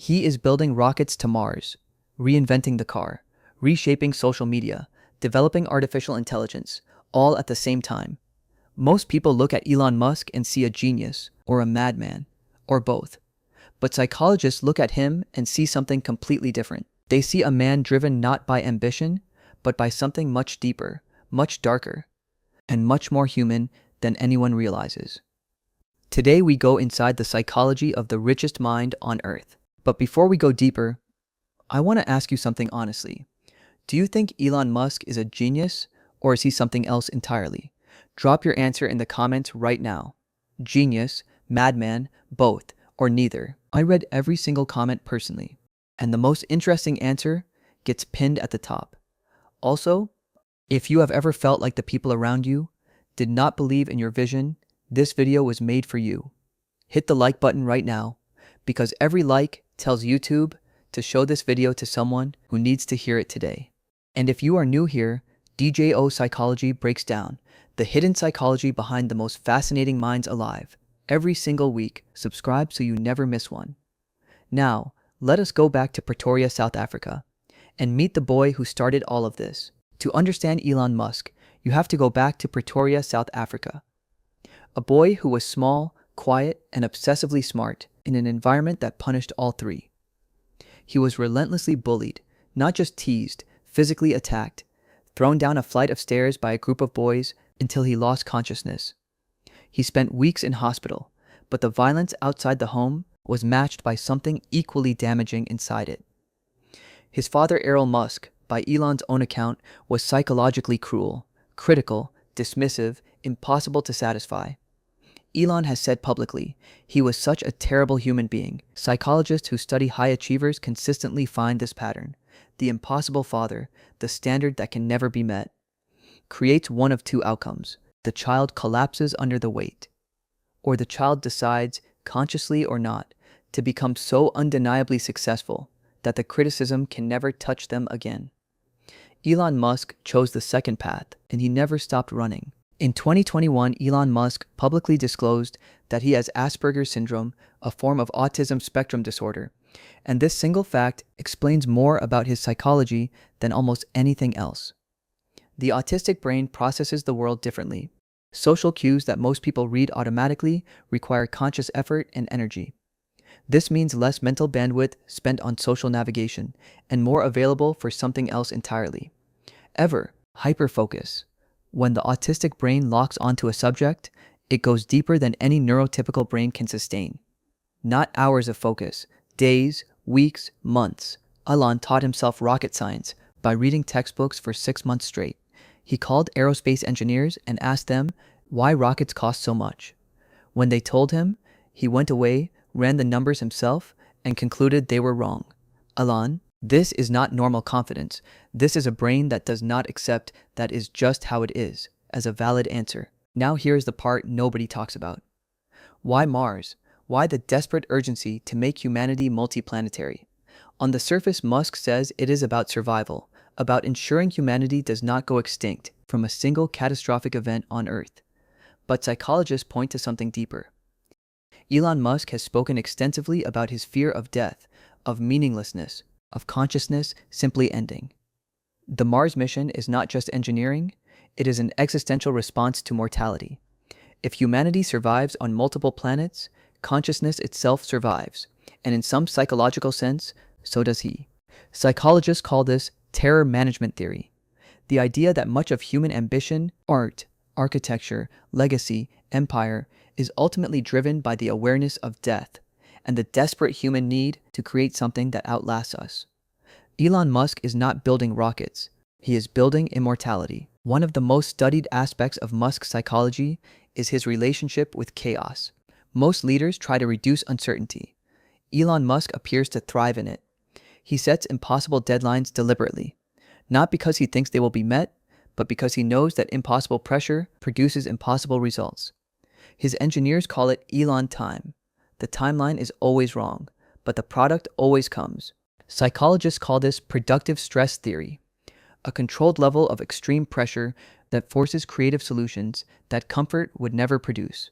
He is building rockets to Mars, reinventing the car, reshaping social media, developing artificial intelligence, all at the same time. Most people look at Elon Musk and see a genius, or a madman, or both. But psychologists look at him and see something completely different. They see a man driven not by ambition, but by something much deeper, much darker, and much more human than anyone realizes. Today we go inside the psychology of the richest mind on Earth. But before we go deeper, I want to ask you something honestly. Do you think Elon Musk is a genius, or is he something else entirely? Drop your answer in the comments right now. Genius, madman, both, or neither. I read every single comment personally, and the most interesting answer gets pinned at the top. Also, if you have ever felt like the people around you did not believe in your vision, this video was made for you. Hit the like button right now, because every like tells YouTube to show this video to someone who needs to hear it today. And if you are new here, DJOE Psychology breaks down the hidden psychology behind the most fascinating minds alive. Every single week, subscribe so you never miss one. Now, let us go back to Pretoria, South Africa, and meet the boy who started all of this. To understand Elon Musk, you have to go back to Pretoria, South Africa. A boy who was small, quiet, and obsessively smart in an environment that punished all three. He was relentlessly bullied, not just teased, physically attacked, thrown down a flight of stairs by a group of boys until he lost consciousness. He spent weeks in hospital, but the violence outside the home was matched by something equally damaging inside it. His father, Elon Musk, by Elon's own account, was psychologically cruel, critical, dismissive, impossible to satisfy. Elon has said publicly, he was such a terrible human being. Psychologists who study high achievers consistently find this pattern. The impossible father, the standard that can never be met, creates one of two outcomes. The child collapses under the weight, or the child decides, consciously or not, to become so undeniably successful that the criticism can never touch them again. Elon Musk chose the second path, and he never stopped running. In 2021, Elon Musk publicly disclosed that he has Asperger's syndrome, a form of autism spectrum disorder, and this single fact explains more about his psychology than almost anything else. The autistic brain processes the world differently. Social cues that most people read automatically require conscious effort and energy. This means less mental bandwidth spent on social navigation and more available for something else entirely. Hyperfocus. When the autistic brain locks onto a subject, it goes deeper than any neurotypical brain can sustain. Not hours of focus, days, weeks, months. Elon taught himself rocket science by reading textbooks for 6 months straight. He called aerospace engineers and asked them why rockets cost so much. When they told him, he went away, ran the numbers himself, and concluded they were wrong. Elon, this is not normal confidence. This is a brain that does not accept that is just how it is, as a valid answer. Now here's the part nobody talks about. Why Mars? Why the desperate urgency to make humanity multiplanetary? On the surface, Musk says it is about survival, about ensuring humanity does not go extinct from a single catastrophic event on Earth. But psychologists point to something deeper. Elon Musk has spoken extensively about his fear of death, of meaninglessness, of consciousness simply ending. The Mars mission is not just engineering, it is an existential response to mortality. If humanity survives on multiple planets, consciousness itself survives, and in some psychological sense, so does he. Psychologists call this terror management theory, the idea that much of human ambition, art, architecture, legacy, empire is ultimately driven by the awareness of death and the desperate human need to create something that outlasts us. Elon Musk is not building rockets, he is building immortality. One of the most studied aspects of Musk's psychology is his relationship with chaos. Most leaders try to reduce uncertainty. Elon Musk appears to thrive in it. He sets impossible deadlines deliberately, not because he thinks they will be met, but because he knows that impossible pressure produces impossible results. His engineers call it Elon time. The timeline is always wrong, but the product always comes. Psychologists call this productive stress theory, a controlled level of extreme pressure that forces creative solutions that comfort would never produce.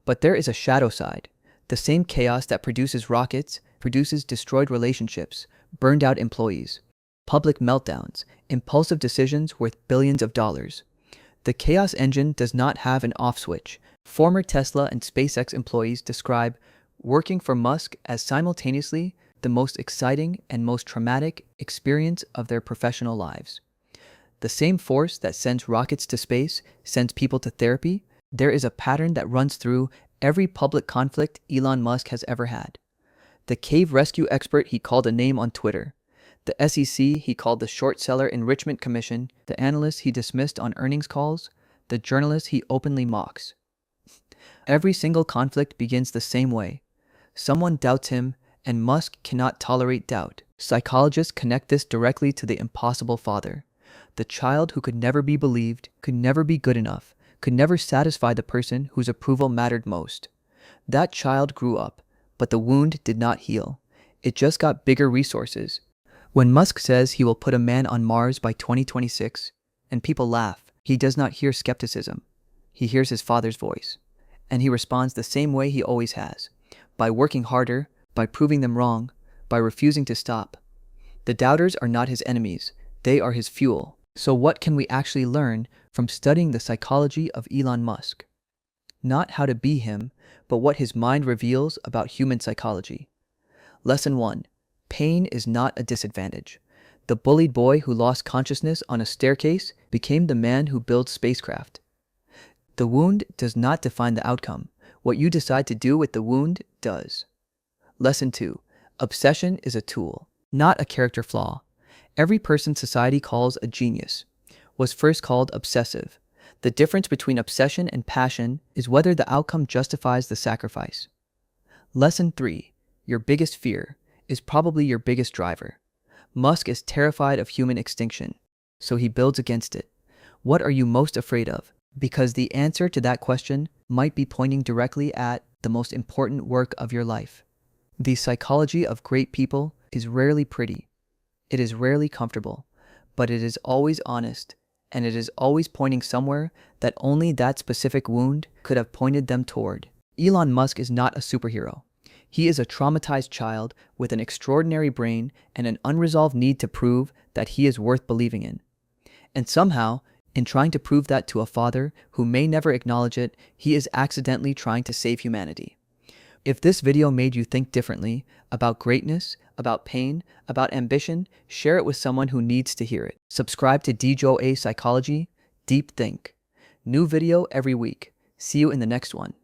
But there is a shadow side. The same chaos that produces rockets produces destroyed relationships, burned out employees, public meltdowns, impulsive decisions worth billions of dollars. The chaos engine does not have an off switch. Former Tesla and SpaceX employees describe working for Musk as simultaneously the most exciting and most traumatic experience of their professional lives. The same force that sends rockets to space sends people to therapy. There is a pattern that runs through every public conflict Elon Musk has ever had. The cave rescue expert he called a name on Twitter. The SEC he called the short seller enrichment commission. The analyst he dismissed on earnings calls. The journalist he openly mocks. Every single conflict begins the same way. Someone doubts him, and Musk cannot tolerate doubt. Psychologists connect this directly to the impossible father. The child who could never be believed, could never be good enough, could never satisfy the person whose approval mattered most. That child grew up, but the wound did not heal. It just got bigger resources. When Musk says he will put a man on Mars by 2026, and people laugh, he does not hear skepticism. He hears his father's voice. And he responds the same way he always has, by working harder, by proving them wrong, by refusing to stop. The doubters are not his enemies, they are his fuel. So what can we actually learn from studying the psychology of Elon Musk? Not how to be him, but what his mind reveals about human psychology. Lesson 1. Pain is not a disadvantage. The bullied boy who lost consciousness on a staircase became the man who builds spacecraft. The wound does not define the outcome. What you decide to do with the wound does. Lesson 2. Obsession is a tool, not a character flaw. Every person society calls a genius was first called obsessive. The difference between obsession and passion is whether the outcome justifies the sacrifice. Lesson 3. Your biggest fear is probably your biggest driver. Musk is terrified of human extinction, so he builds against it. What are you most afraid of? Because the answer to that question might be pointing directly at the most important work of your life. The psychology of great people is rarely pretty. It is rarely comfortable, but it is always honest, and it is always pointing somewhere that only that specific wound could have pointed them toward. Elon Musk is not a superhero. He is a traumatized child with an extraordinary brain and an unresolved need to prove that he is worth believing in. And somehow, in trying to prove that to a father who may never acknowledge it, he is accidentally trying to save humanity. If this video made you think differently about greatness, about pain, about ambition, share it with someone who needs to hear it. Subscribe to DJOE Psychology, Deep Think. New video every week. See you in the next one.